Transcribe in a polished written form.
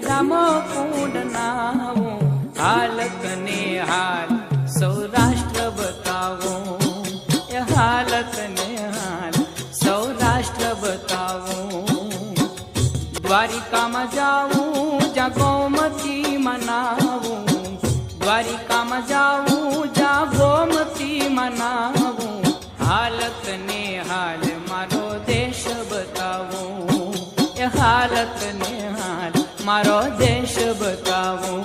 ગામ કુંડ નાવું, હાલત ને હાલ સૌરાષ્ટ્ર બતાવો, એ હાલત ને હાલ સૌરાષ્ટ્ર બતાવો. દ્વારિકામાં જાવું જ્યાં ગોમતી મનાવું, દ્વારિકામાં જાવું જ્યાં ગોમતી મનાવું, હાલત ને હાલ મારો દેશ બતાવો, એ હાલત ને હાલ મારો દેશ બતાવો.